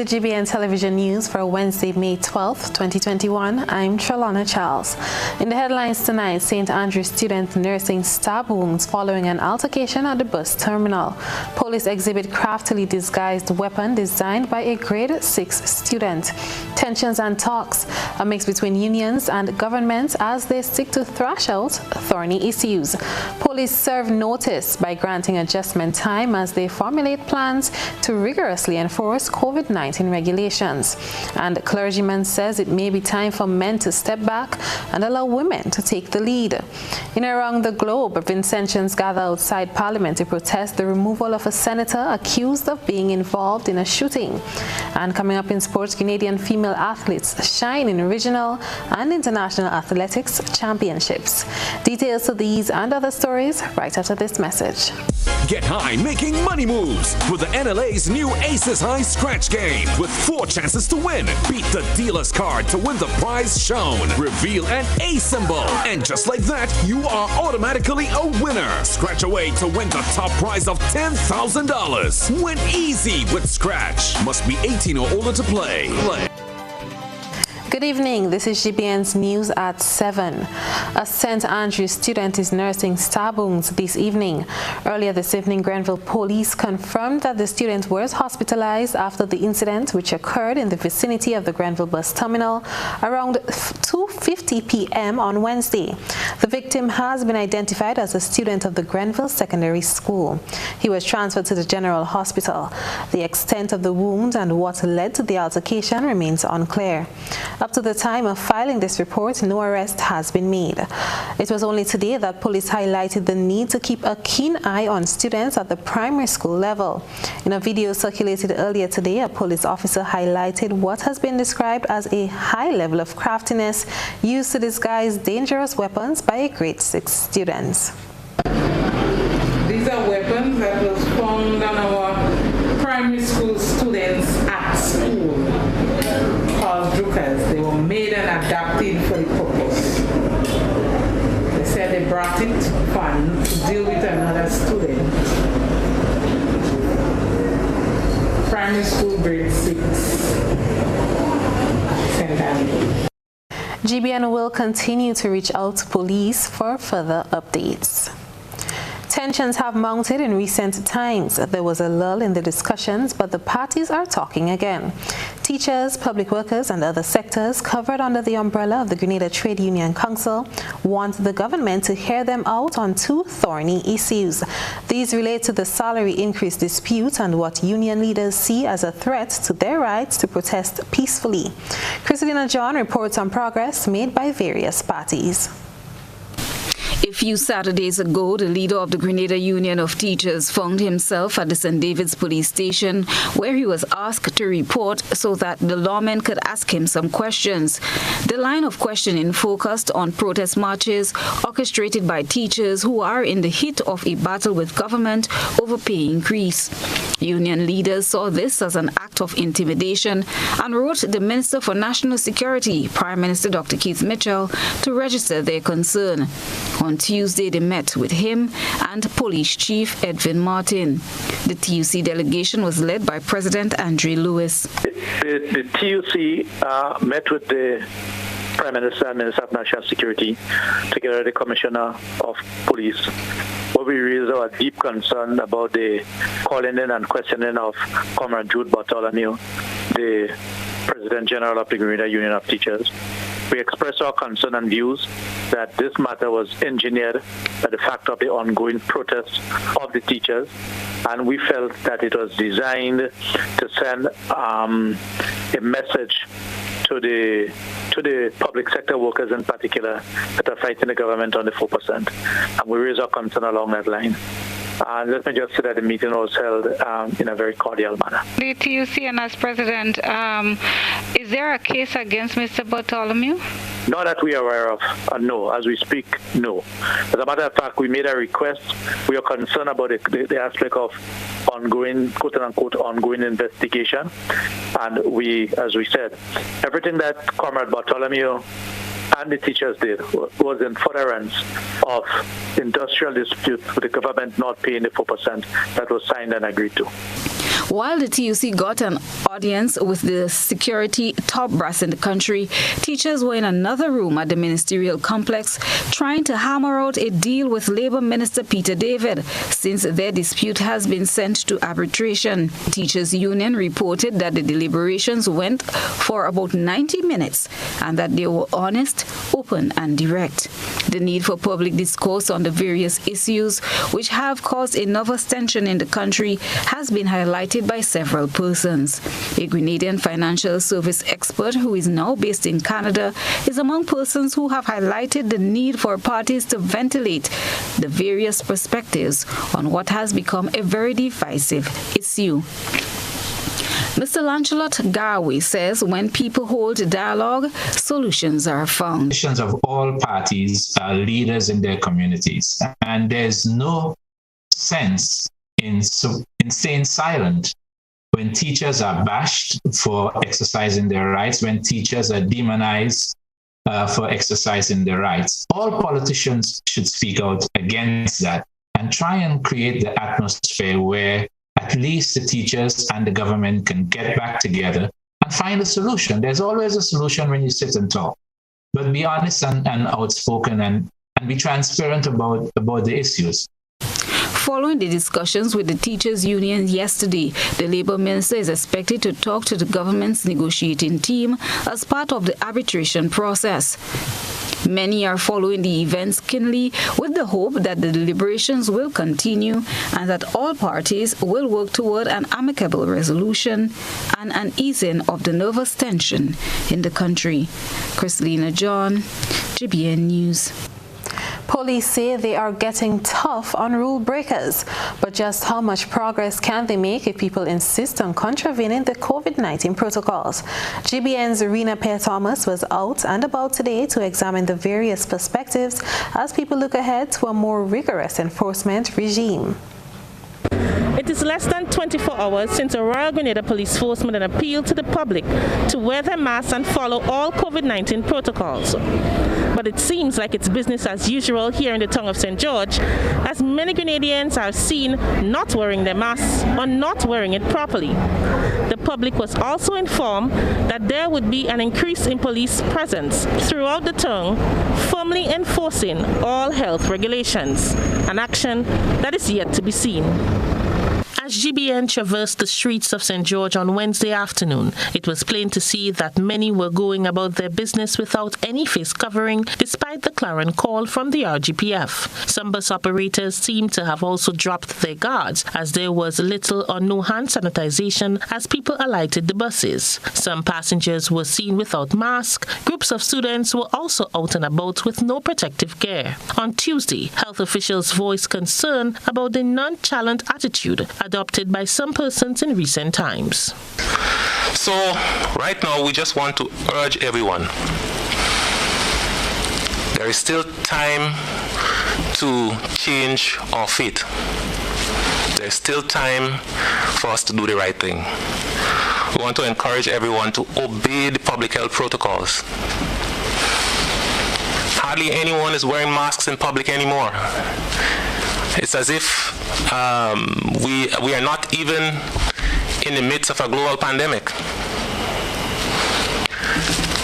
to GBN Television News for Wednesday, May 12, 2021. I'm Trellona Charles. In the headlines tonight, St. Andrews student nursing stab wounds following an altercation at the bus terminal. Police exhibit craftily disguised weapon designed by a grade 6 student. Tensions and talks, a mix between unions and government as they seek to thrash out thorny issues. Police serve notice by granting adjustment time as they formulate plans to rigorously enforce COVID-19 regulations. And the clergyman says it may be time for men to step back and allow women to take the lead. In around the globe, Vincentians gather outside Parliament to protest the removal of a senator accused of being involved in a shooting. And coming up in sports, Canadian female athletes shine in regional and international athletics championships. Details of these and other stories right after this message. Get high making money moves with the NLA's new Aces High Scratch game with 4 chances to win. Beat the dealer's card to win the prize shown. Reveal an A symbol. And just like that, you are automatically a winner. Scratch away to win the top prize of $10,000. Win easy with Scratch. Must be 18 or older to play. Good evening, this is GBN's News at 7. A St. Andrews student is nursing stab wounds this evening. Earlier this evening, Grenville police confirmed that the student was hospitalized after the incident, which occurred in the vicinity of the Grenville bus terminal around 2:50 p.m. on Wednesday. The victim has been identified as a student of the Grenville Secondary School. He was transferred to the General Hospital. The extent of the wound and what led to the altercation remains unclear. Up to the time of filing this report, no arrest has been made. It was only today that police highlighted the need to keep a keen eye on students at the primary school level. In a video circulated earlier today, a police officer highlighted what has been described as a high level of craftiness used to disguise dangerous weapons by a grade 6 students. These are weapons that was found on our primary school students at school. Drukers. They were made and adapted for the purpose. They said they brought it to deal with another student. Primary school grade 6. St. Andrews. GBN will continue to reach out to police for further updates. Tensions have mounted in recent times. There was a lull in the discussions, but the parties are talking again. Teachers, public workers, and other sectors covered under the umbrella of the Grenada Trade Union Council want the government to hear them out on 2 thorny issues. These relate to the salary increase dispute and what union leaders see as a threat to their rights to protest peacefully. Christina John reports on progress made by various parties. A few Saturdays ago, the leader of the Grenada Union of Teachers found himself at the St. David's police station, where he was asked to report so that the lawmen could ask him some questions. The line of questioning focused on protest marches orchestrated by teachers who are in the heat of a battle with government over pay increase. Union leaders saw this as an act of intimidation and wrote the Minister for National Security, Prime Minister Dr. Keith Mitchell, to register their concern. On Tuesday, they met with him and Police Chief Edwin Martin. The TUC delegation was led by President Andre Lewis. The TUC met with the Prime Minister and Minister of National Security, together with the Commissioner of Police, where we raised our deep concern about the calling in and questioning of Comrade Jude Bartholomew, the President General of the Grenada Union of Teachers. We expressed our concern and views that this matter was engineered by the fact of the ongoing protests of the teachers, and we felt that it was designed to send a message to the public sector workers in particular that are fighting the government on the 4%. And we raised our concern along that line. And let me just say that the meeting was held in a very cordial manner. The TUC and as president, is there a case against Mr. Bartholomew? Not that we are aware of. No. As we speak, no. As a matter of fact, we made a request. We are concerned about the aspect of ongoing, quote-unquote, ongoing investigation. And we, as we said, everything that Comrade Bartholomew and the teachers did was in furtherance of industrial disputes with the government not paying the 4% that was signed and agreed to. While the TUC got an audience with the security top brass in the country, teachers were in another room at the ministerial complex trying to hammer out a deal with Labour Minister Peter David since their dispute has been sent to arbitration. Teachers Union reported that the deliberations went for about 90 minutes and that they were honest, open and direct. The need for public discourse on the various issues which have caused a nervous tension in the country has been highlighted by several persons. A Grenadian financial service expert who is now based in Canada is among persons who have highlighted the need for parties to ventilate the various perspectives on what has become a very divisive issue. Mr. Lancelot Garwe says when people hold dialogue, solutions are found. Of all parties are leaders in their communities, and there's no sense in staying silent when teachers are bashed for exercising their rights, when teachers are demonized for exercising their rights. All politicians should speak out against that and try and create the atmosphere where at least the teachers and the government can get back together and find a solution. There's always a solution when you sit and talk. But be honest and outspoken and be transparent about the issues. Following the discussions with the teachers' union yesterday, the Labour Minister is expected to talk to the government's negotiating team as part of the arbitration process. Many are following the events keenly with the hope that the deliberations will continue and that all parties will work toward an amicable resolution and an easing of the nervous tension in the country. Christelina John, GBN News. Police say they are getting tough on rule breakers, but just how much progress can they make if people insist on contravening the COVID-19 protocols? GBN's Rena Pear-Thomas was out and about today to examine the various perspectives as people look ahead to a more rigorous enforcement regime. It is less than 24 hours since the Royal Grenada Police Force made an appeal to the public to wear their masks and follow all COVID-19 protocols. But it seems like it's business as usual here in the town of St. George, as many Grenadians are seen not wearing their masks or not wearing it properly. The public was also informed that there would be an increase in police presence throughout the town, firmly enforcing all health regulations, an action that is yet to be seen. As GBN traversed the streets of St. George on Wednesday afternoon, it was plain to see that many were going about their business without any face covering, despite the clarion call from the RGPF. Some bus operators seemed to have also dropped their guards, as there was little or no hand sanitization as people alighted the buses. Some passengers were seen without masks. Groups of students were also out and about with no protective gear. On Tuesday, health officials voiced concern about the nonchalant attitude adopted by some persons in recent times. So right now we just want to urge everyone. There is still time to change our fate. There's still time for us to do the right thing. We want to encourage everyone to obey the public health protocols. Hardly anyone is wearing masks in public anymore. It's as if we are not even in the midst of a global pandemic.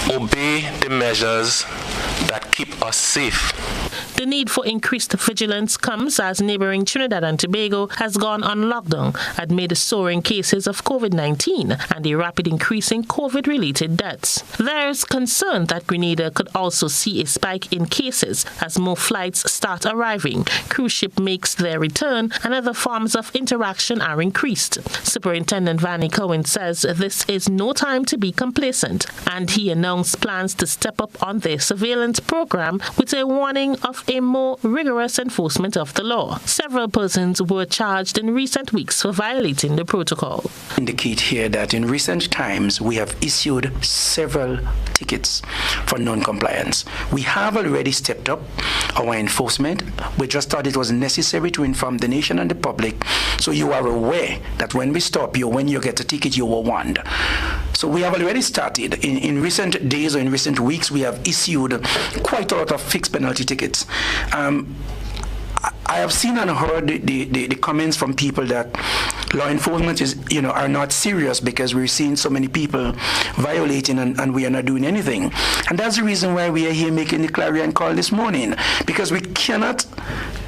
Obey the measures that keep us safe. The need for increased vigilance comes as neighboring Trinidad and Tobago has gone on lockdown amid soaring cases of COVID-19 and a rapid increase in COVID-related deaths. There's concern that Grenada could also see a spike in cases as more flights start arriving, cruise ship makes their return, and other forms of interaction are increased. Superintendent Vanny Cohen says this is no time to be complacent, and he announced plans to step up on their surveillance program with a warning of a more rigorous enforcement of the law. Several persons were charged in recent weeks for violating the protocol. Indicate here that in recent times we have issued several tickets for non-compliance. We have already stepped up our enforcement. We just thought it was necessary to inform the nation and the public so you are aware that when we stop you, when you get a ticket, you were warned. So we have already started. In recent days or in recent weeks, we have issued quite a lot of fixed penalty tickets. I have seen and heard the comments from people that law enforcement are not serious because we're seeing so many people violating and we are not doing anything. And that's the reason why we are here making the clarion call this morning, because we cannot,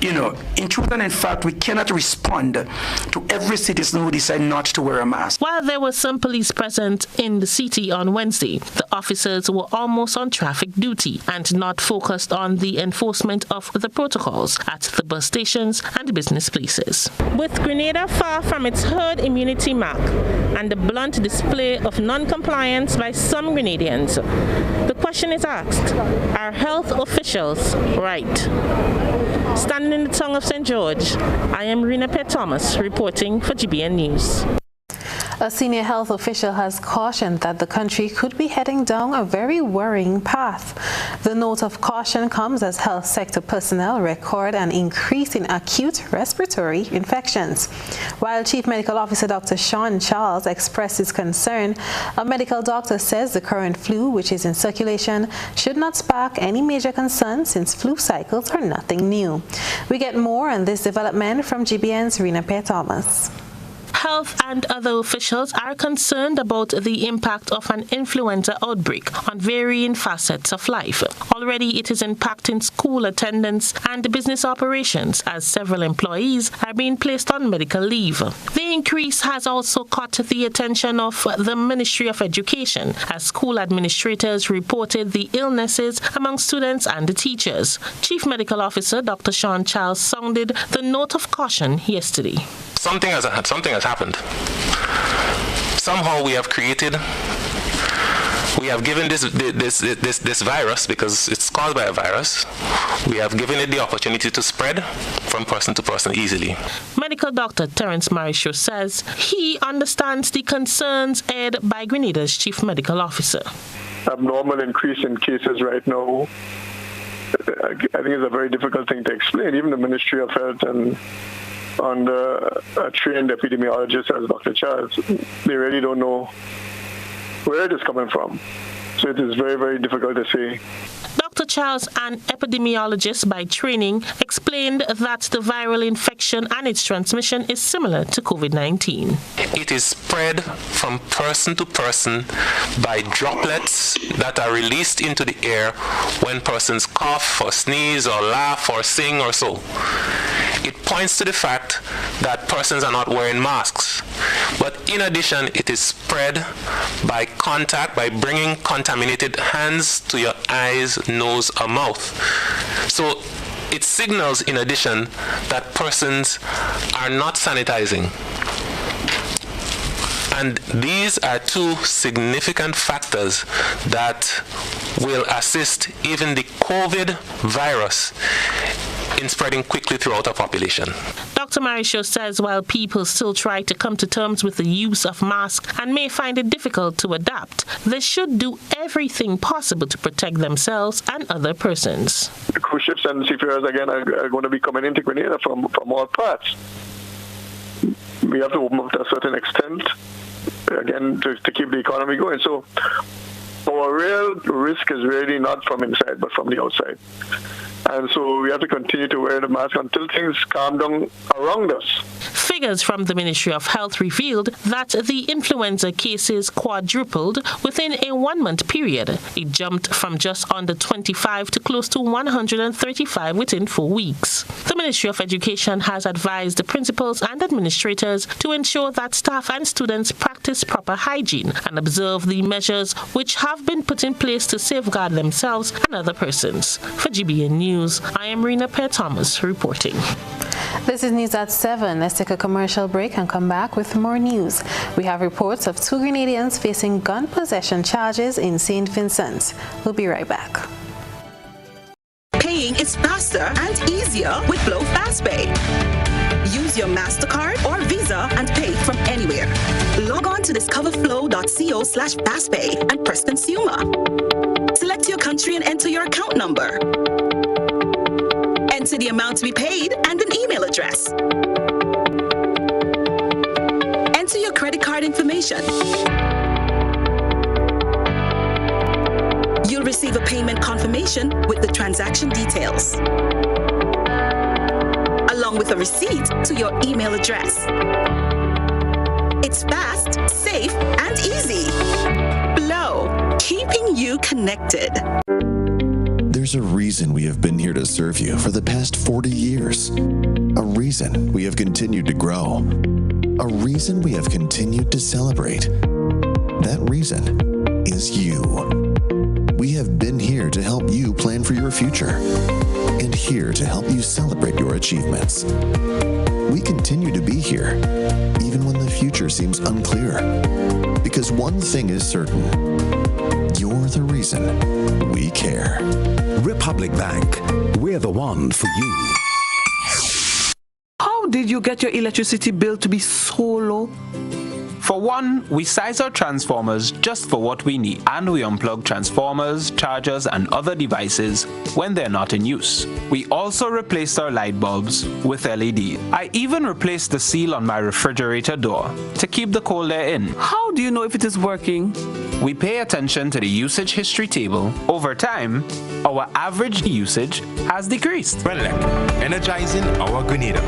in truth and in fact, we cannot respond to every citizen who decides not to wear a mask. While there were some police present in the city on Wednesday, the officers were almost on traffic duty and not focused on the enforcement of the protocols at the bus stations and business places. With Grenada far from its herd immunity mark and the blunt display of non-compliance by some Grenadians, the question is asked, are health officials right? Standing in the tongue of St. George, I am Rena Pett Thomas reporting for GBN News. A senior health official has cautioned that the country could be heading down a very worrying path. The note of caution comes as health sector personnel record an increase in acute respiratory infections. While Chief Medical Officer Dr. Sean Charles expressed his concern, a medical doctor says the current flu, which is in circulation, should not spark any major concern since flu cycles are nothing new. We get more on this development from GBN's Rena Pett Thomas. Health and other officials are concerned about the impact of an influenza outbreak on varying facets of life. Already it is impacting school attendance and business operations as several employees are being placed on medical leave. The increase has also caught the attention of the Ministry of Education as school administrators reported the illnesses among students and teachers. Chief Medical Officer Dr. Sean Charles sounded the note of caution yesterday. Something has happened. Somehow we have given this virus, because it's caused by a virus, we have given it the opportunity to spread from person to person easily. Medical Dr. Terence Marisho says he understands the concerns aired by Grenada's Chief Medical Officer. Abnormal increase in cases right now, I think it's a very difficult thing to explain. Even the Ministry of Health and a trained epidemiologist as Dr. Charles, they really don't know where it is coming from. So it is very, very difficult to say. Dr. Charles, an epidemiologist by training, explained that the viral infection and its transmission is similar to COVID-19. It is spread from person to person by droplets that are released into the air when persons cough or sneeze or laugh or sing or so. It points to the fact that persons are not wearing masks. But in addition, it is spread by contact, by bringing contaminated hands to your eyes, nose, or mouth. So it signals, in addition, that persons are not sanitizing. And these are two significant factors that will assist even the COVID virus in spreading quickly throughout our population. Dr. Marisho says while people still try to come to terms with the use of masks and may find it difficult to adapt, they should do everything possible to protect themselves and other persons. The cruise ships and seafarers again are going to be coming into Grenada from all parts. We have to open up to a certain extent, again, to keep the economy going. So our real risk is really not from inside, but from the outside. And so we have to continue to wear the mask until things calm down around us. Figures from the Ministry of Health revealed that the influenza cases quadrupled within a 1-month period. It jumped from just under 25 to close to 135 within 4 weeks. The Ministry of Education has advised the principals and administrators to ensure that staff and students practice proper hygiene and observe the measures which have been put in place to safeguard themselves and other persons. For GBN News, I am Rena Pett Thomas reporting. This is News at 7. Let's take a commercial break and come back with more news. We have reports of 2 Grenadians facing gun possession charges in St. Vincent. We'll be right back. Paying is faster and easier with Flow FastPay. Use your MasterCard or Visa and pay from anywhere. Log on to discoverflow.co/fastpay and press Consumer. Select your country and enter your account number. Enter the amount to be paid and an email address. Enter your credit card information. You'll receive a payment confirmation with the transaction details, along with a receipt to your email address. It's fast, safe, and easy. Flow, keeping you connected. There's a reason we have been here to serve you for the past 40 years. A reason we have continued to grow. A reason we have continued to celebrate. That reason is you. We have been here to help you plan for your future and here to help you celebrate your achievements. We continue to be here even when the future seems unclear, because one thing is certain: you're the reason we care. Republic Bank, we're the one for you. How did you get your electricity bill to be so low? For one, we size our transformers just for what we need, and we unplug transformers, chargers, and other devices when they're not in use. We also replaced our light bulbs with LED. I even replaced the seal on my refrigerator door to keep the cold air in. How do you know if it is working? We pay attention to the usage history table. Over time, our average usage has decreased. Renelec, energizing our Grenada.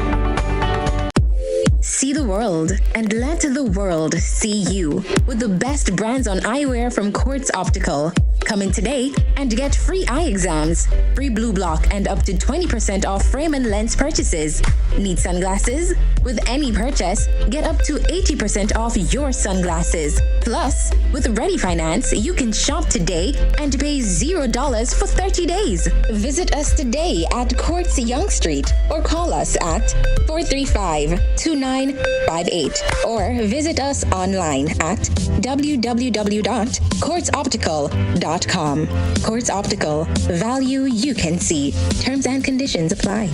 See the world and let the world see you with the best brands on eyewear from Quartz Optical. Come in today and get free eye exams, free blue block, and up to 20% off frame and lens purchases. Need sunglasses? With any purchase, get up to 80% off your sunglasses. Plus, with Ready Finance, you can shop today and pay $0 for 30 days. Visit us today at Quartz Yonge Street or call us at 435-2958 or visit us online at www.quartzoptical.com. Quartz Optical. Value you can see. Terms and conditions apply.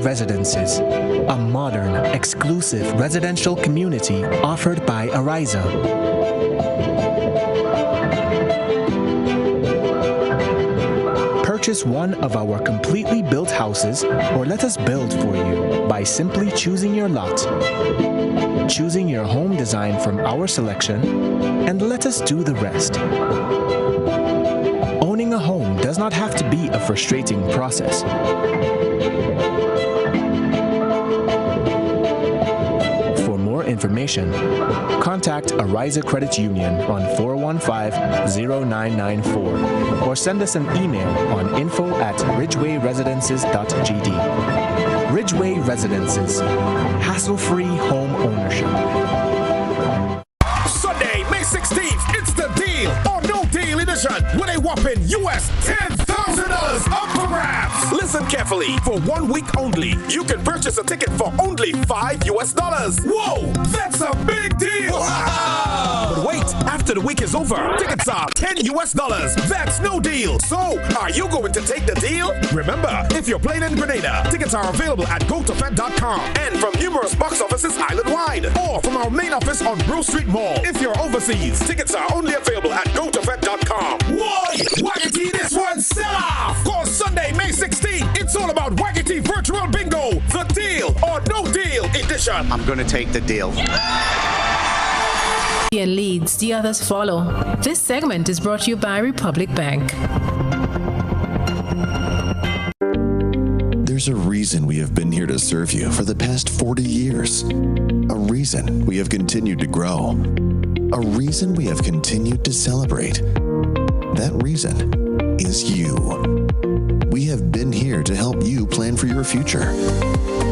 Residences, a modern, exclusive residential community offered by Ariza. Purchase one of our completely built houses or let us build for you by simply choosing your lot, choosing your home design from our selection, and let us do the rest. Owning a home does not have to be a frustrating process. Information, contact Ariza Credit Union on 415-0994 or send us an email on info@ridgewayresidences.gd. Ridgeway Residences, hassle-free home ownership. Sunday, May 16th, it's the Deal or No Deal edition with a whopping US $10,000 up for grabs. Listen carefully. For 1 week only, you can purchase a ticket for only $5. Whoa, that's a big deal. Wow. But wait, after the week is over, tickets are $10. That's no deal. So, are you going to take the deal? Remember, if you're playing in Grenada, tickets are available at gotofed.com and from numerous box offices island-wide or from our main office on Grove Street Mall. If you're overseas, tickets are only available at gotofed.com. Why? Wackety, this one sell off! Cause Sunday, May 16th, it's all about Wackety Virtual Bingo, the Deal or No Deal edition. I'm gonna take the deal. GBN leads, the others follow. This segment is brought to you by Republic Bank. There's a reason we have been here to serve you for the past 40 years. A reason we have continued to grow. A reason we have continued to celebrate. That reason is you. We have been here to help you plan for your future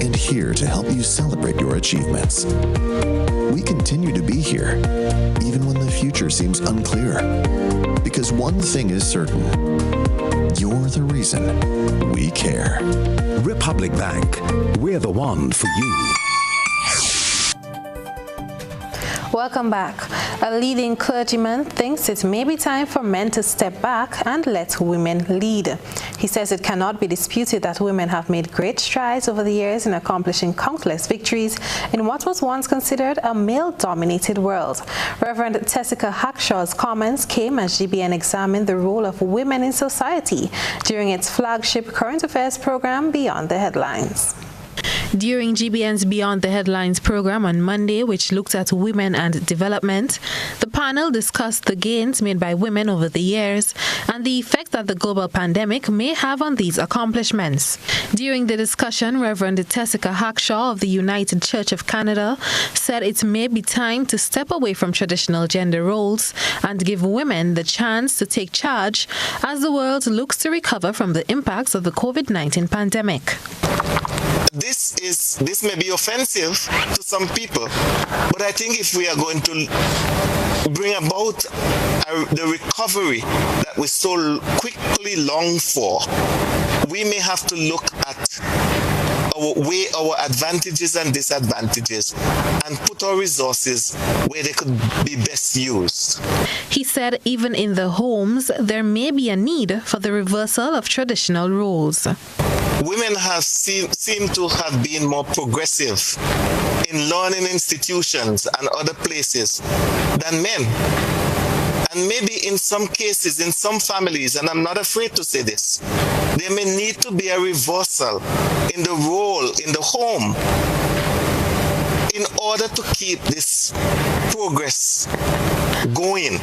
and here to help you celebrate your achievements. We continue to be here even when the future seems unclear, because one thing is certain: you're the reason we care. Republic Bank, we're the one for you. Welcome back. A leading clergyman thinks it may be time for men to step back and let women lead. He says it cannot be disputed that women have made great strides over the years in accomplishing countless victories in what was once considered a male-dominated world. Reverend Tessica Hackshaw's comments came as GBN examined the role of women in society during its flagship current affairs program, Beyond the Headlines. During GBN's Beyond the Headlines program on Monday, which looked at women and development, the panel discussed the gains made by women over the years and the effect that the global pandemic may have on these accomplishments. During the discussion, Reverend Tessica Hackshaw of the United Church of Canada said it may be time to step away from traditional gender roles and give women the chance to take charge as the world looks to recover from the impacts of the COVID-19 pandemic. This may be offensive to some people, but I think if we are going to bring about the recovery that we so quickly long for, we may have to look at our advantages and disadvantages and put our resources where they could be best used. He said even in the homes, there may be a need for the reversal of traditional roles. Women have seem to have been more progressive in learning institutions and other places than men. And maybe in some cases, in some families, and I'm not afraid to say this, there may need to be a reversal in the role in the home in order to keep this progress going.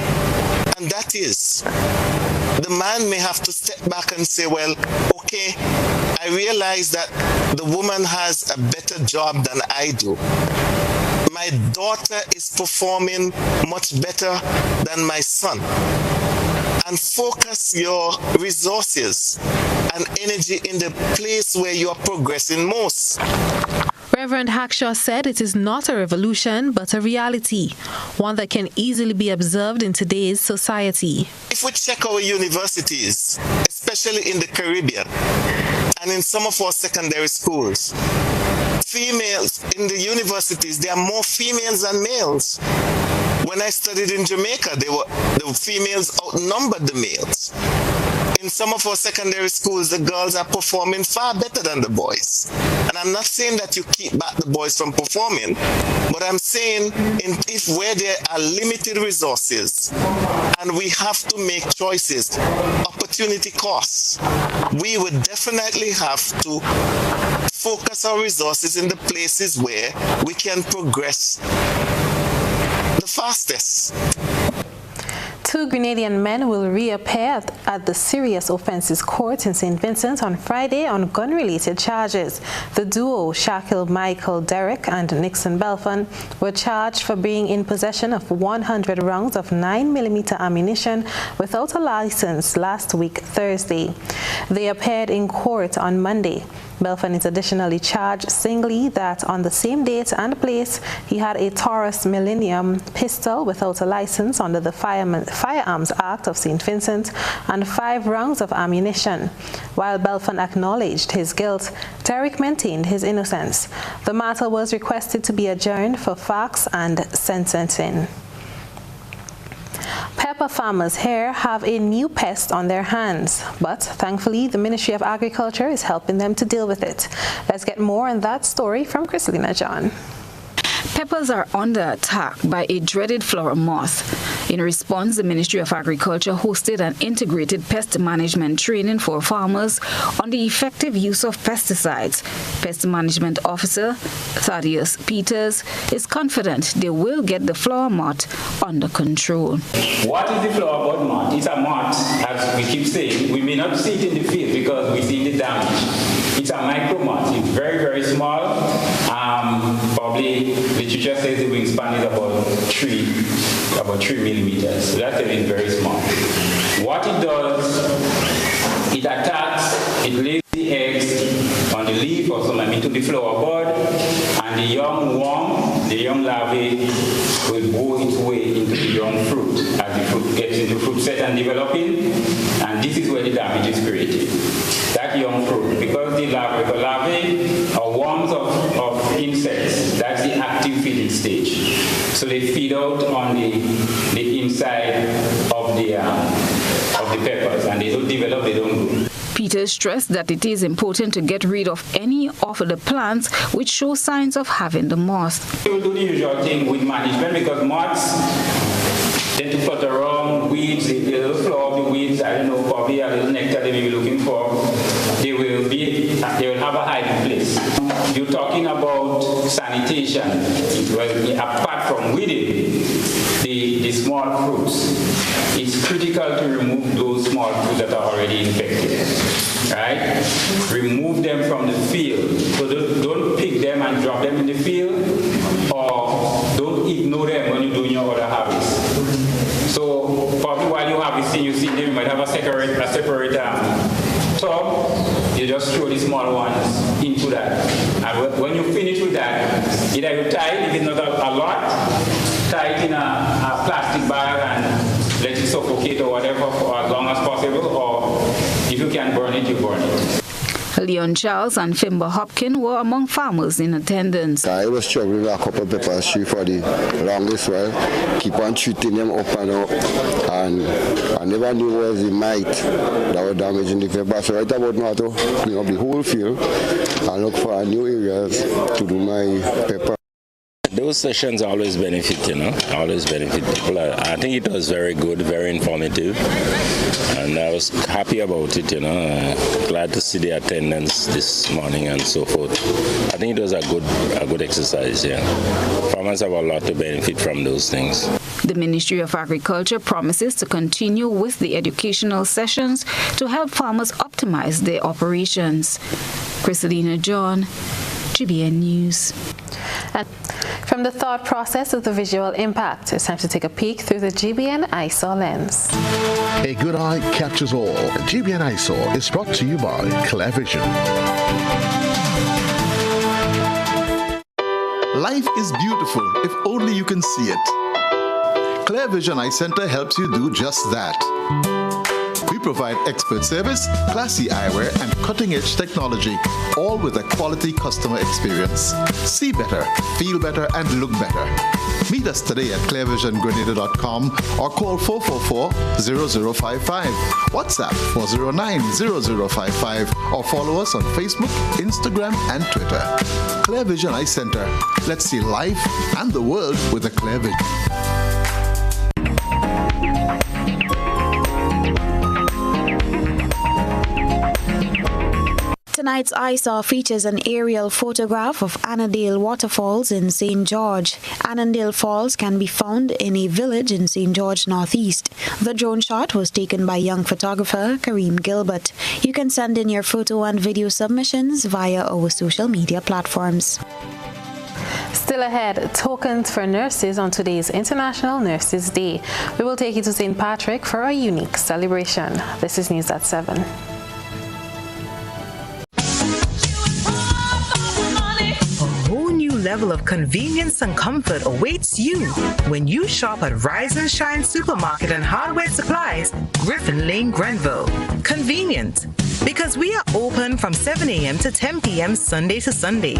And that is, the man may have to step back and say, well, okay, I realize that the woman has a better job than I do. My daughter is performing much better than my son. And focus your resources and energy in the place where you are progressing most. Reverend Hackshaw said it is not a revolution, but a reality, one that can easily be observed in today's society. If we check our universities, especially in the Caribbean and in some of our secondary schools, females in the universities, there are more females than males. When I studied in Jamaica, the females outnumbered the males. In some of our secondary schools, the girls are performing far better than the boys. And I'm not saying that you keep back the boys from performing, but I'm saying if where there are limited resources and we have to make choices, opportunity costs, we would definitely have to focus our resources in the places where we can progress the fastest. 2 Grenadian men will reappear at the Serious Offences Court in St. Vincent on Friday on gun-related charges. The duo, Shaquille Michael Derrick and Nixon Belfon, were charged for being in possession of 100 rounds of 9mm ammunition without a license last week, Thursday. They appeared in court on Monday. Belfon is additionally charged singly that on the same date and place, he had a Taurus Millennium pistol without a license under the Firearms Act of St. Vincent and 5 rounds of ammunition. While Belfon acknowledged his guilt, Derrick maintained his innocence. The matter was requested to be adjourned for facts and sentencing. Pepper farmers here have a new pest on their hands, but thankfully the Ministry of Agriculture is helping them to deal with it. Let's get more on that story from Christina John. Peppers are under attack by a dreaded flower moth. In response, the Ministry of Agriculture hosted an integrated pest management training for farmers on the effective use of pesticides. Pest Management Officer Thaddeus Peters is confident they will get the flower moth under control. What is the flower bud moth? It's a moth, as we keep saying. We may not see it in the field because we see the damage. It's a micro moth. It's very, very small. Probably literature says the wingspan is about 3 millimeters. So that's very small. What it does, it attacks, it lays the eggs on the leaf or something into the flower bud, and the young worm, the young larvae, will go its way into the young fruit as the fruit gets into fruit set and developing, and this is where the damage is created. That young fruit, because the larvae are worms of insects, that's the active feeding stage. So they feed out on the inside of the peppers, and they don't develop, they don't grow. Peter stressed that it is important to get rid of any of the plants which show signs of having the moth. We will do the usual thing with management because moths tend to flutter around, weeds, the little flower of the weeds, I don't know, probably a little nectar they may be looking for. They will have a hiding place. You're talking about sanitation. Well, apart from weeding the small fruits, it's critical to remove those small fruits that are already infected. Right? Remove them from the field. So don't pick them and drop them in the field, or don't ignore them when you're doing your other harvest. So probably while you're harvesting, you see them, you might have a separate tub. You just throw the small ones into that. And when you finish with that, either you tie it, if it's not a lot, tie it in a plastic bag and let it suffocate or whatever for as long as possible, or if you can burn it, you burn it. Leon Charles and Fimber Hopkin were among farmers in attendance. I was struggling with a couple of peppers for the longest while. Keep on shooting them up and up. And I never knew it was the mite that was damaging the pepper. So right about now to clean up the whole field and look for new areas to do my pepper. Those sessions always benefit, always benefit people. I think it was very good, very informative, and I was happy about it, glad to see the attendance this morning and so forth. I think it was a good exercise, Farmers have a lot to benefit from those things. The Ministry of Agriculture promises to continue with the educational sessions to help farmers optimize their operations. Christelina John, GBN News. And from the thought process of the visual impact, it's time to take a peek through the GBN eyesore lens. A good eye captures all. GBN eyesore is brought to you by ClearVision. Life is beautiful if only you can see it. ClearVision Eye Center helps you do just that. We provide expert service, classy eyewear, and cutting-edge technology, all with a quality customer experience. See better, feel better, and look better. Meet us today at clearvisiongrenada.com or call 444-0055, WhatsApp 409-0055, or follow us on Facebook, Instagram, and Twitter. ClearVision Eye Center. Let's see life and the world with a clear vision. Tonight's eyesore features an aerial photograph of Annandale Waterfalls in St. George. Annandale Falls can be found in a village in St. George Northeast. The drone shot was taken by young photographer Kareem Gilbert. You can send in your photo and video submissions via our social media platforms. Still ahead, tokens for nurses on today's International Nurses Day. We will take you to St. Patrick for a unique celebration. This is News at 7. Level of convenience and comfort awaits you when you shop at Rise and Shine Supermarket and Hardware Supplies, Griffin Lane, Grenville. Convenient, because we are open from 7 a.m. to 10 p.m. Sunday to Sunday.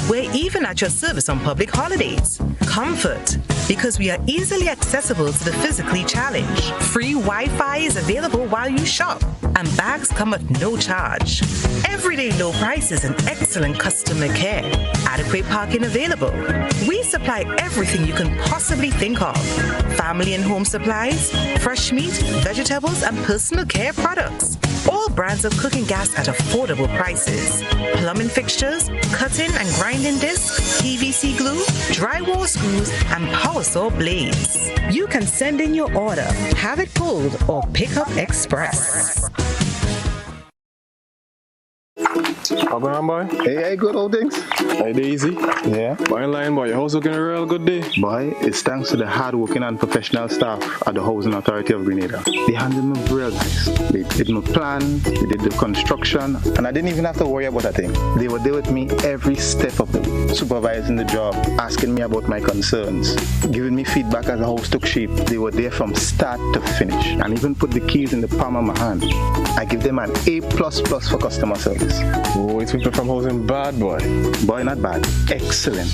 We're even at your service on public holidays. Comfort, because we are easily accessible to the physically challenged. Free Wi-Fi is available while you shop, and bags come at no charge. Everyday low prices and excellent customer care. Adequate parking available. We supply everything you can possibly think of. Family and home supplies, fresh meat, vegetables, and personal care products. All brands of cooking gas at affordable prices. Plumbing fixtures, cutting and grinding discs, PVC glue, drywall screws, and power saw blades. You can send in your order, have it pulled, or pick up express. How going on, boy? Hey, good old things. Hey, Daisy. Yeah. Boy, in line, boy. Your house looking a real good day. Boy, it's thanks to the hard-working and professional staff at the Housing Authority of Grenada. They handled me real nice. They did my plan, they did the construction, and I didn't even have to worry about a thing. They were there with me every step of it, supervising the job, asking me about my concerns, giving me feedback as the house took shape. They were there from start to finish, and even put the keys in the palm of my hand. I give them an A++ for customer service. Oh, it's people from housing bad, boy. Boy, not bad. Excellent.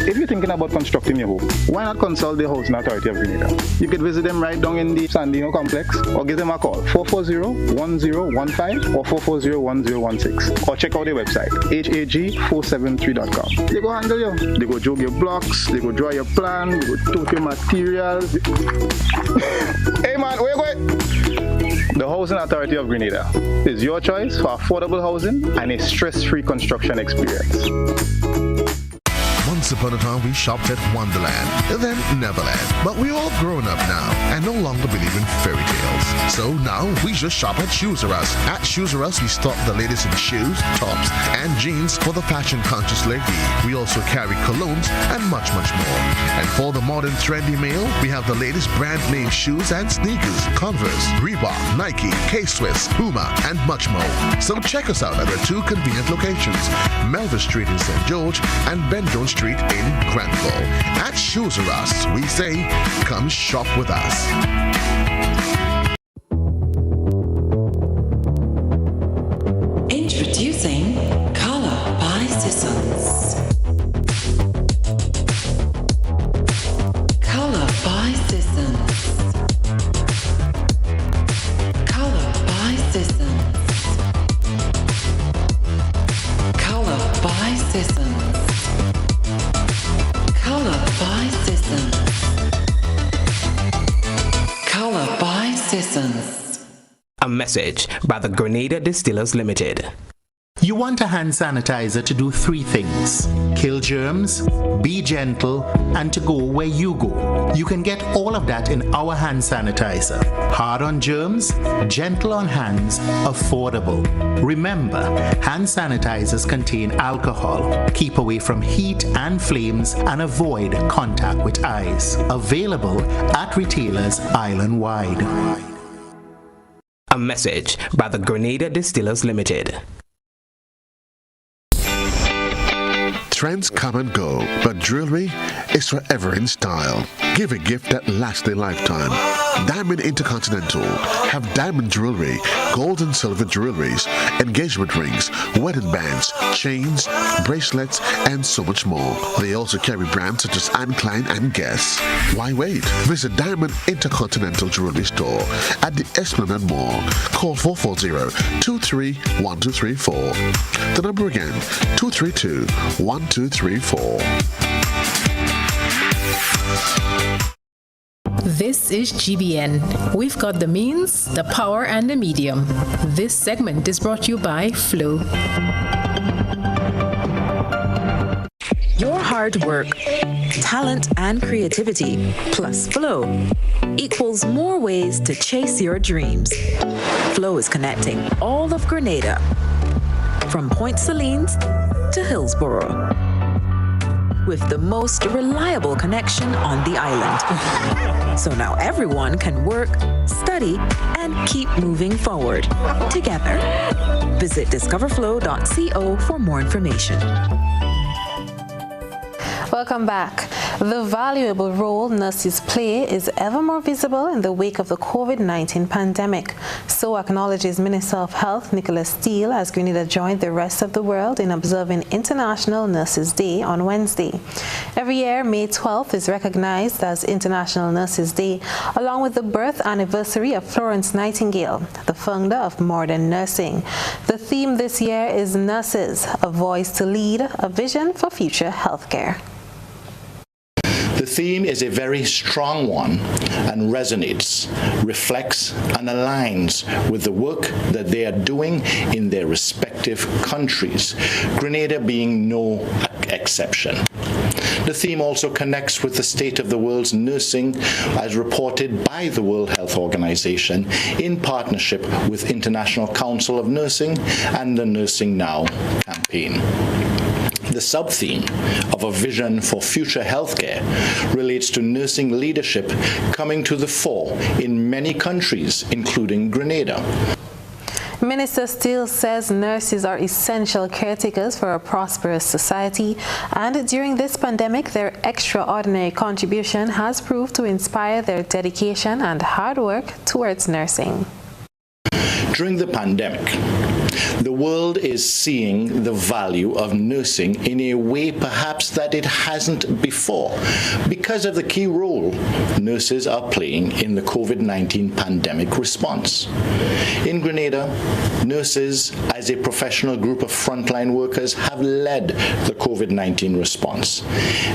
If you're thinking about constructing your home, why not consult the Housing Authority of Grenada? You could visit them right down in the Sandino complex or give them a call, 440-1015 or 440-1016. Or check out their website, hag473.com. They go handle you. They go jog your blocks, they go draw your plan, they go tote your materials. Hey man, where you going? The Housing Authority of Grenada is your choice for affordable housing and a stress-free construction experience. Once upon a time, we shopped at Wonderland, then Neverland. But we all grown up now and no longer believe in fairy tales. So now we just shop at Shoes R Us. At Shoes R Us, we stock the latest in shoes, tops, and jeans for the fashion-conscious lady. We also carry colognes and much, much more. And for the modern trendy male, we have the latest brand-name shoes and sneakers, Converse, Reebok, Nike, K-Swiss, Puma, and much more. So check us out at our two convenient locations, Melville Street in St. George and Ben Jones Street in Granville. At Shoes R Us, we say, come shop with us. Introducing Color by Sissons. Color by Sissons. Color by Sissons. Color by Sissons. Color by Sissons. Color by Sissons. A message by the Grenada Distillers Limited. You want a hand sanitizer to do three things: kill germs, be gentle, and to go where you go. You can get all of that in our hand sanitizer. Hard on germs, gentle on hands, affordable. Remember, hand sanitizers contain alcohol. Keep away from heat and flames and avoid contact with eyes. Available at retailers island-wide. A message by the Grenada Distillers Limited. Trends come and go, but jewelry is forever in style. Give a gift that lasts a lifetime. Diamond Intercontinental have diamond jewelry, gold and silver jewelries, engagement rings, wedding bands, chains, bracelets, and so much more. They also carry brands such as Anne Klein and Guess. Why wait? Visit Diamond Intercontinental Jewelry Store at the Esplanade Mall. Call 440-231234. The number again, 232-1234. This is GBN. We've got the means, the power, and the medium. This segment is brought to you by Flow. Your hard work, talent, and creativity, plus Flow, equals more ways to chase your dreams. Flow is connecting all of Grenada, from Point Salines to Hillsborough, with the most reliable connection on the island. So now everyone can work, study, and keep moving forward together. Visit discoverflow.co for more information. Welcome back. The valuable role nurses play is ever more visible in the wake of the COVID-19 pandemic. So acknowledges Minister of Health Nicholas Steele as Grenada joined the rest of the world in observing International Nurses Day on Wednesday. Every year, May 12th is recognized as International Nurses Day, along with the birth anniversary of Florence Nightingale, the founder of modern nursing. The theme this year is Nurses, a voice to lead, a vision for future healthcare. The theme is a very strong one and resonates, reflects, and aligns with the work that they are doing in their respective countries, Grenada being no exception. The theme also connects with the state of the world's nursing as reported by the World Health Organization in partnership with International Council of Nursing and the Nursing Now campaign. The sub-theme of a vision for future healthcare relates to nursing leadership coming to the fore in many countries, including Grenada. Minister Steele says nurses are essential caretakers for a prosperous society, and during this pandemic, their extraordinary contribution has proved to inspire their dedication and hard work towards nursing. During the pandemic, The world is seeing the value of nursing in a way perhaps that it hasn't before because of the key role nurses are playing in the COVID-19 pandemic response. In Grenada, nurses as a professional group of frontline workers have led the COVID-19 response.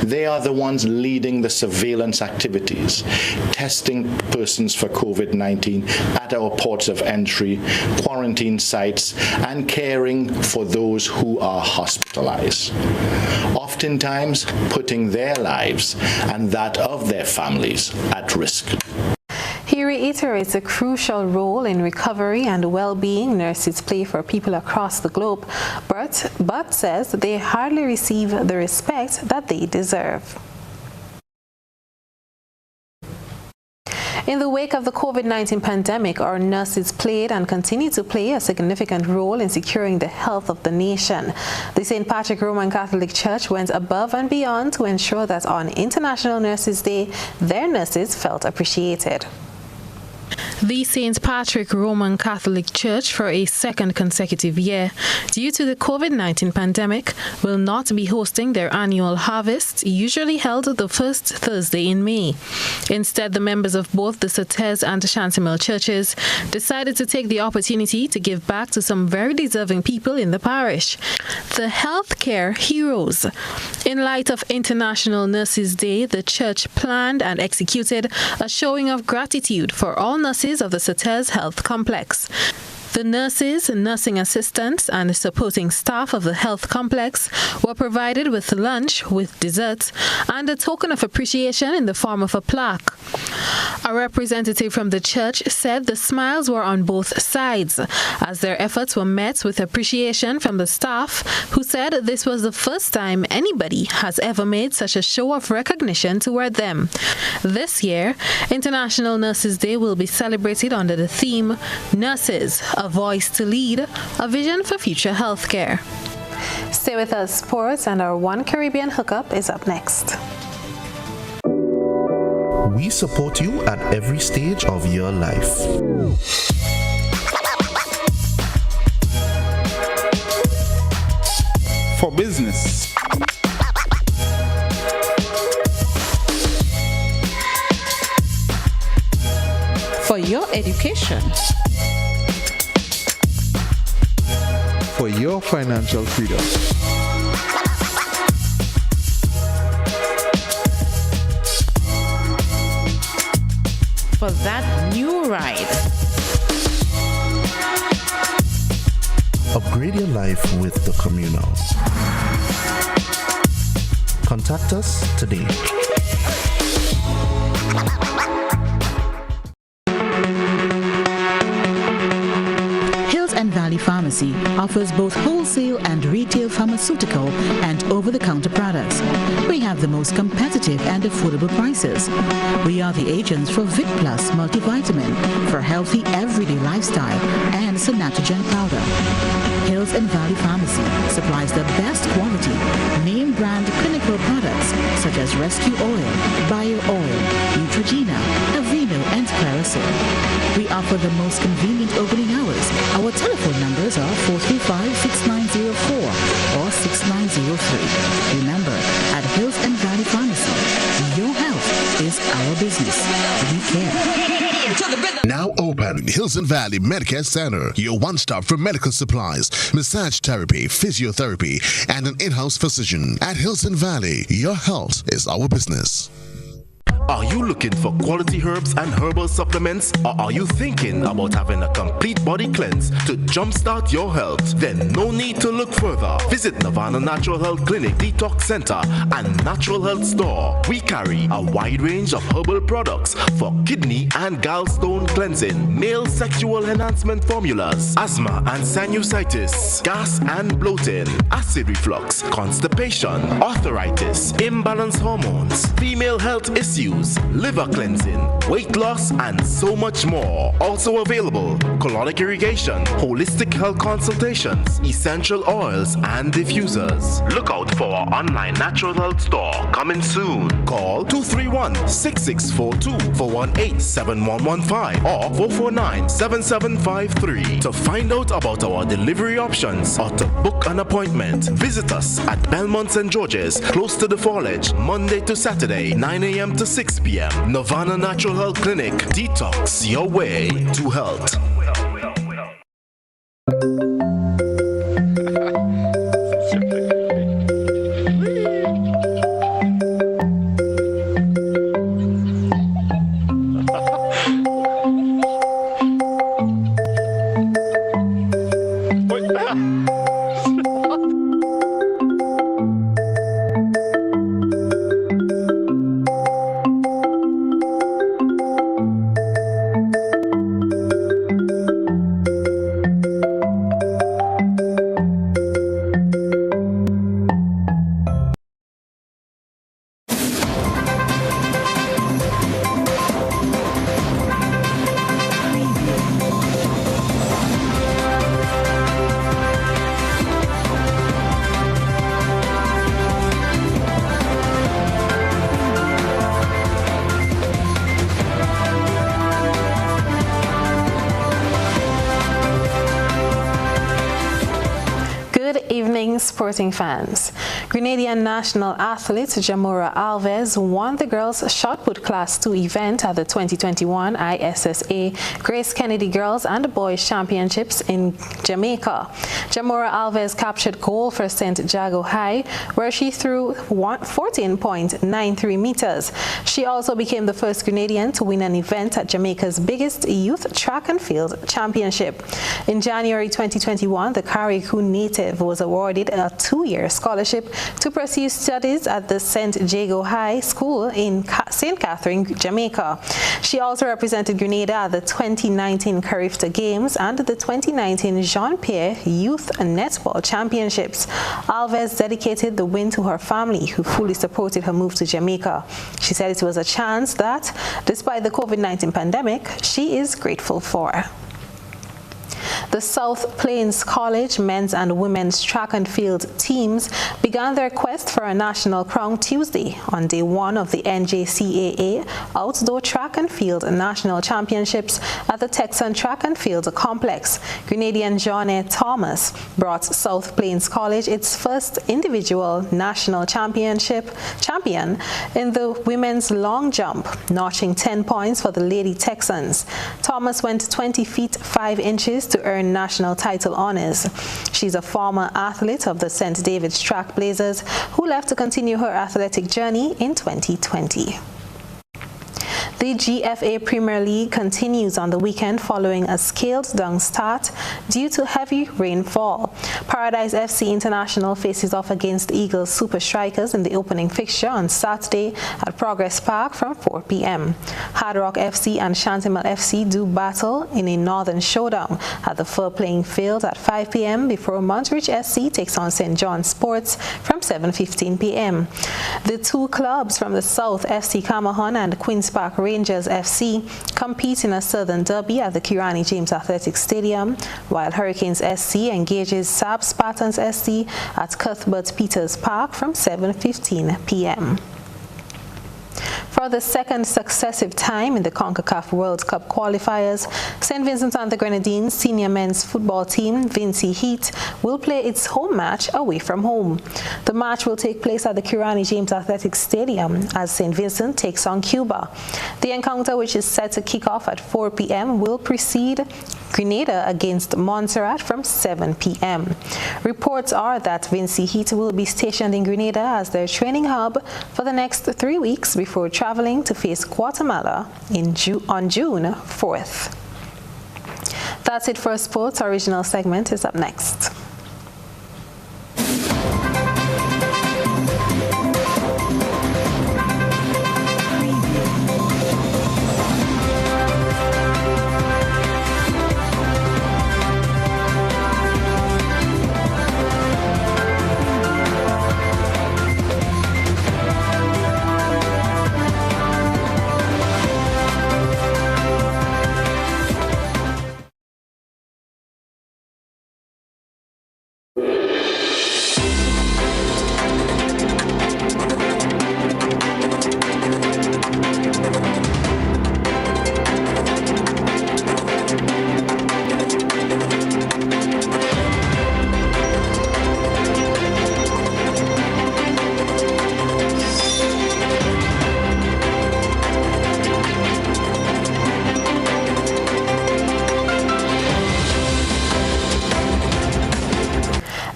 They are the ones leading the surveillance activities, testing persons for COVID-19 at our ports of entry, quarantine sites, and caring for those who are hospitalized, oftentimes putting their lives and that of their families at risk. He reiterates the crucial role in recovery and well-being nurses play for people across the globe, but says they hardly receive the respect that they deserve. In the wake of the COVID-19 pandemic, our nurses played and continue to play a significant role in securing the health of the nation. The St. Patrick Roman Catholic Church went above and beyond to ensure that on International Nurses Day, their nurses felt appreciated. The St. Patrick Roman Catholic Church, for a second consecutive year, due to the COVID-19 pandemic, will not be hosting their annual harvest, usually held the first Thursday in May. Instead, the members of both the Sautez and Chantimel churches decided to take the opportunity to give back to some very deserving people in the parish, the healthcare heroes. In light of International Nurses Day, the church planned and executed a showing of gratitude for all nurses of the Sautez Health Complex. The nurses, nursing assistants, and supporting staff of the health complex were provided with lunch, with desserts, and a token of appreciation in the form of a plaque. A representative from the church said the smiles were on both sides, as their efforts were met with appreciation from the staff, who said this was the first time anybody has ever made such a show of recognition toward them. This year, International Nurses Day will be celebrated under the theme, Nurses, a voice to lead, a vision for future healthcare. Stay with us, sports, and our One Caribbean hookup is up next. We support you at every stage of your life. For business, for your education, for your financial freedom, for that new ride. Upgrade your life with the Communal. Contact us today. Valley Pharmacy offers both wholesale and retail pharmaceutical and over-the-counter products. We have the most competitive and affordable prices. We are the agents for Vic Plus multivitamin for healthy everyday lifestyle and Sonatrogen powder. Hills and Valley Pharmacy supplies the best quality, name brand clinical products such as Rescue Oil, Bio Oil, Neutrogena, Aveeno, and Clarisil. We offer the most convenient opening hours. Our telephone numbers are 435-6904 or 6903. Remember, at Hills and Valley Pharmacy, your health is our business. We care. Now open, Hills & Valley Medicare Center, your one-stop for medical supplies, massage therapy, physiotherapy, and an in-house physician. At Hills & Valley, your health is our business. Are you looking for quality herbs and herbal supplements, or are you thinking about having a complete body cleanse to jumpstart your health? Then no need to look further. Visit Nirvana Natural Health Clinic, Detox Center, and Natural Health Store. We carry a wide range of herbal products for kidney and gallstone cleansing, male sexual enhancement formulas, asthma and sinusitis, gas and bloating, acid reflux, constipation, arthritis, imbalanced hormones, female health is tissues, liver cleansing, weight loss, and so much more. Also available, colonic irrigation, holistic health consultations, essential oils, and diffusers. Look out for our online natural health store coming soon. Call 231-6642 418-7115 or 449-7753 to find out about our delivery options or to book an appointment. Visit us at Belmont St. George's, close to the Foliage, Monday to Saturday, 9 a.m. to 6 p.m. Nirvana Natural Health Clinic. Detox your way to health. Sporting fans. Grenadian national athlete Jamora Alves won the girls' shot put class 2 event at the 2021 ISSA Grace Kennedy Girls and Boys Championships in Jamaica. Jamora Alves captured gold for St. Jago High, where she threw 14.93 meters. She also became the first Grenadian to win an event at Jamaica's biggest youth track and field championship. In January 2021, the Carriacou native was awarded a 2-year scholarship to pursue studies at the St. Jago High School in St. Catherine, Jamaica. She also represented Grenada at the 2019 Carifta Games and the 2019 Jean-Pierre Youth Netball Championships. Alves dedicated the win to her family, who fully supported her move to Jamaica. She said it was a chance that, despite the COVID-19 pandemic, she is grateful for. The South Plains College men's and women's track and field teams began their quest for a national crown Tuesday on day 1 of the NJCAA Outdoor Track and Field National Championships at the Texan Track and Field Complex. Grenadian Johnny Thomas brought South Plains College its first individual national champion in the women's long jump, notching 10 points for the Lady Texans. Thomas went 20 feet 5 inches to earn national title honors. She's a former athlete of the St. David's Track Blazers who left to continue her athletic journey in 2020. The GFA Premier League continues on the weekend following a scaled-down start due to heavy rainfall. Paradise FC International faces off against Eagles Super Strikers in the opening fixture on Saturday at Progress Park from 4 p.m. Hard Rock FC and Shantimal FC do battle in a northern showdown at the Fur Playing Field at 5 p.m. before Montreach SC takes on St. John Sports from 7:15 p.m. The two clubs from the south, FC Camahan and Queen's Park Rangers FC, compete in a southern derby at the Kirani James Athletic Stadium, while Hurricanes SC engages Saab Spartans SC at Cuthbert Peters Park from 7:15 p.m. For the second successive time in the CONCACAF World Cup qualifiers, St. Vincent and the Grenadines senior men's football team, Vincy Heat, will play its home match away from home. The match will take place at the Kirani James Athletic Stadium as St. Vincent takes on Cuba. The encounter, which is set to kick off at 4 p.m., will precede Grenada against Montserrat from 7 p.m. Reports are that Vincy Heat will be stationed in Grenada as their training hub for the next 3 weeks before traveling to face Guatemala on June 4th. That's it for sports. Our original segment is up next.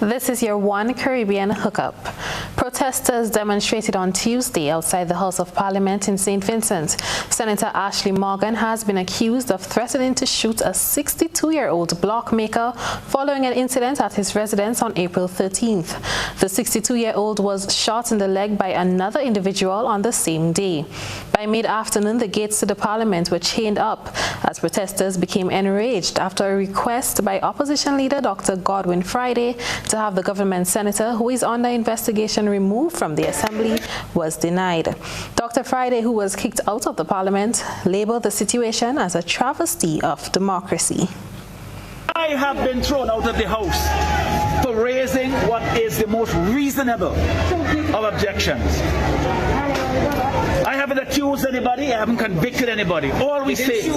This is your One Caribbean hookup. Protesters demonstrated on Tuesday outside the House of Parliament in St. Vincent. Senator Ashley Morgan has been accused of threatening to shoot a 62-year-old blockmaker following an incident at his residence on April 13th. The 62-year-old was shot in the leg by another individual on the same day. By mid-afternoon, the gates to the Parliament were chained up as protesters became enraged after a request by opposition leader Dr. Godwin Friday to have the government senator, who is under investigation, removed from the assembly, was denied. Dr. Friday, who was kicked out of the Parliament, labeled the situation as a travesty of democracy. I have been thrown out of the House for raising what is the most reasonable of objections. I haven't accused anybody, I haven't convicted anybody. All we say,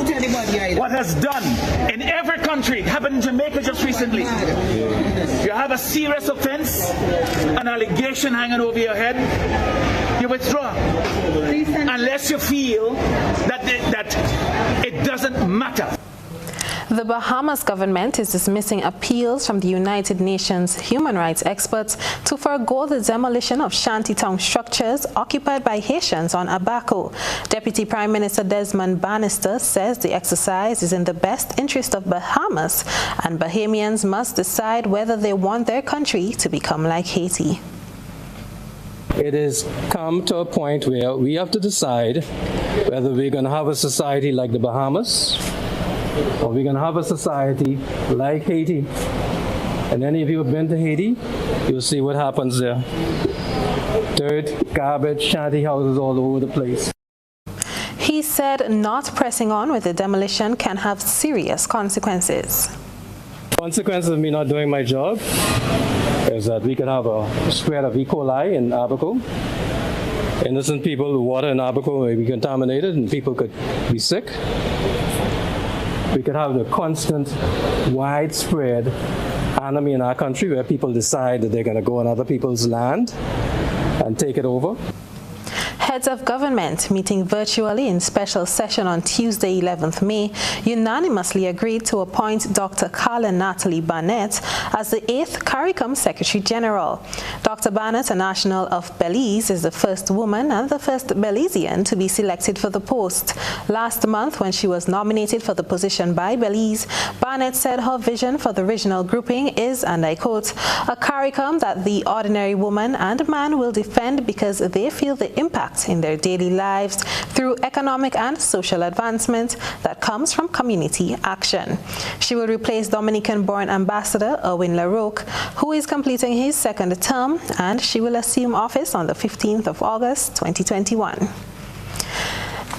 what has done in every country, happened in Jamaica just recently. You have a serious offense, an allegation hanging over your head, you withdraw. Unless you feel that it doesn't matter. The Bahamas government is dismissing appeals from the United Nations human rights experts to forego the demolition of shantytown structures occupied by Haitians on Abaco. Deputy Prime Minister Desmond Bannister says the exercise is in the best interest of Bahamas and Bahamians must decide whether they want their country to become like Haiti. It has come to a point where we have to decide whether we're going to have a society like the Bahamas, or we're going to have a society like Haiti. And any of you have been to Haiti, you'll see what happens there. Dirt, garbage, shanty houses all over the place. He said not pressing on with the demolition can have serious consequences. Consequences of me not doing my job is that we could have a spread of E. coli in Abaco. Innocent people, the water in Abaco may be contaminated and people could be sick. We could have a constant, widespread enemy in our country where people decide that they're going to go on other people's land and take it over. Heads of government meeting virtually in special session on Tuesday, 11th May, unanimously agreed to appoint Dr. Carla Natalie Barnett as the 8th CARICOM Secretary General. Dr. Barnett, a national of Belize, is the first woman and the first Belizean to be selected for the post. Last month, when she was nominated for the position by Belize, Barnett said her vision for the regional grouping is, and I quote, a CARICOM that the ordinary woman and man will defend because they feel the impact in their daily lives through economic and social advancement that comes from community action. She will replace Dominican-born Ambassador Erwin LaRocque, who is completing his second term, and she will assume office on the 15th of August, 2021.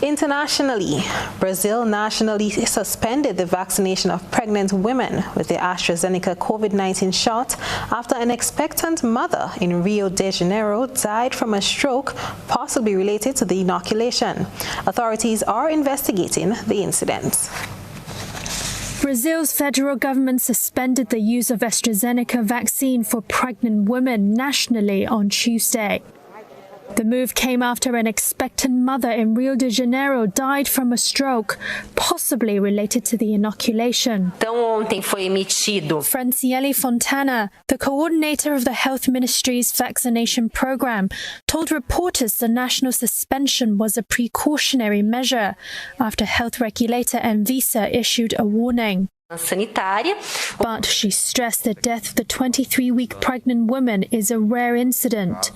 Internationally, Brazil nationally suspended the vaccination of pregnant women with the AstraZeneca COVID-19 shot after an expectant mother in Rio de Janeiro died from a stroke possibly related to the inoculation. Authorities are investigating the incident. Brazil's federal government suspended the use of AstraZeneca vaccine for pregnant women nationally on Tuesday. The move came after an expectant mother in Rio de Janeiro died from a stroke, possibly related to the inoculation. Franciele Fontana, the coordinator of the Health Ministry's vaccination program, told reporters the national suspension was a precautionary measure after health regulator Anvisa issued a warning. But she stressed the death of the 23-week pregnant woman is a rare incident.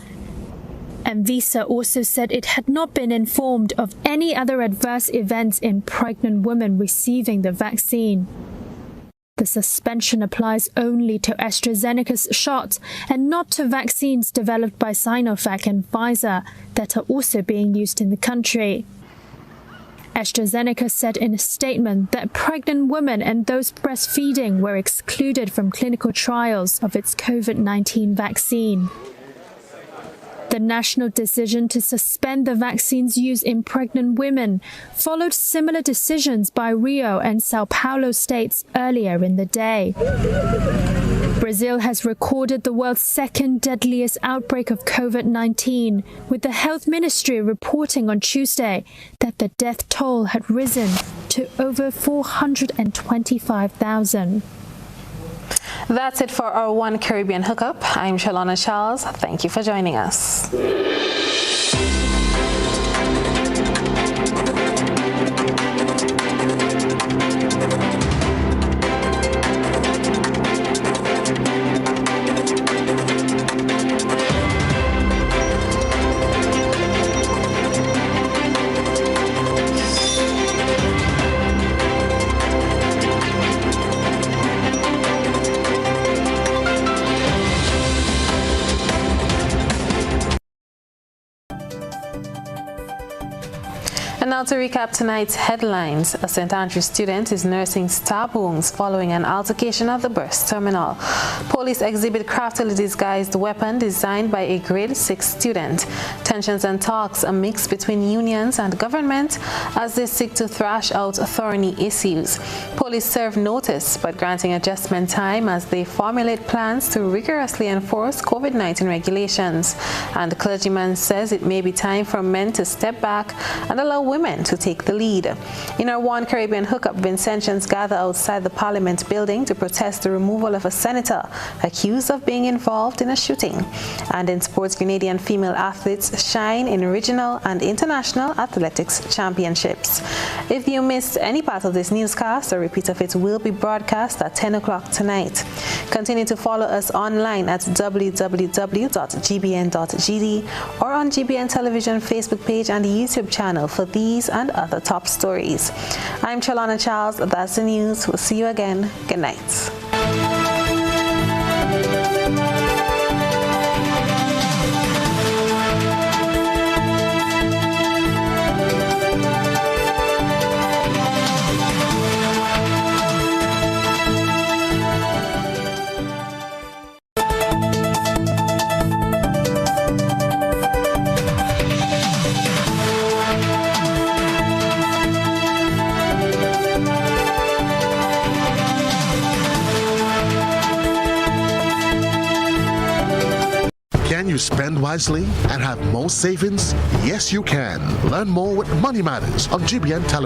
Anvisa also said it had not been informed of any other adverse events in pregnant women receiving the vaccine. The suspension applies only to AstraZeneca's shot and not to vaccines developed by Sinovac and Pfizer that are also being used in the country. AstraZeneca said in a statement that pregnant women and those breastfeeding were excluded from clinical trials of its COVID-19 vaccine. The national decision to suspend the vaccine's use in pregnant women followed similar decisions by Rio and Sao Paulo states earlier in the day. Brazil has recorded the world's second deadliest outbreak of COVID-19, with the health ministry reporting on Tuesday that the death toll had risen to over 425,000. That's it for our One Caribbean Hookup. I'm Trellona Charles. Thank you for joining us. And now to recap tonight's headlines. A St. Andrews student is nursing stab wounds following an altercation at the bus terminal. Police exhibit craftily disguised weapon designed by a grade 6 student. Tensions and talks a mix between unions and government as they seek to thrash out thorny issues. Police serve notice but granting adjustment time as they formulate plans to rigorously enforce COVID-19 regulations. And the clergyman says it may be time for men to step back and allow women to take the lead. In our One Caribbean Hookup, Vincentians gather outside the Parliament building to protest the removal of a senator accused of being involved in a shooting. And in sports, Grenadian female athletes shine in regional and international athletics championships. If you missed any part of this newscast, a repeat of it will be broadcast at 10 o'clock tonight. Continue to follow us online at www.gbn.gd or on GBN Television Facebook page and YouTube channel for these and other top stories. I'm Trellona Charles. That's the news. We'll see you again. Good night. Can you spend wisely and have more savings? Yes, you can. Learn more with Money Matters on GBN Television.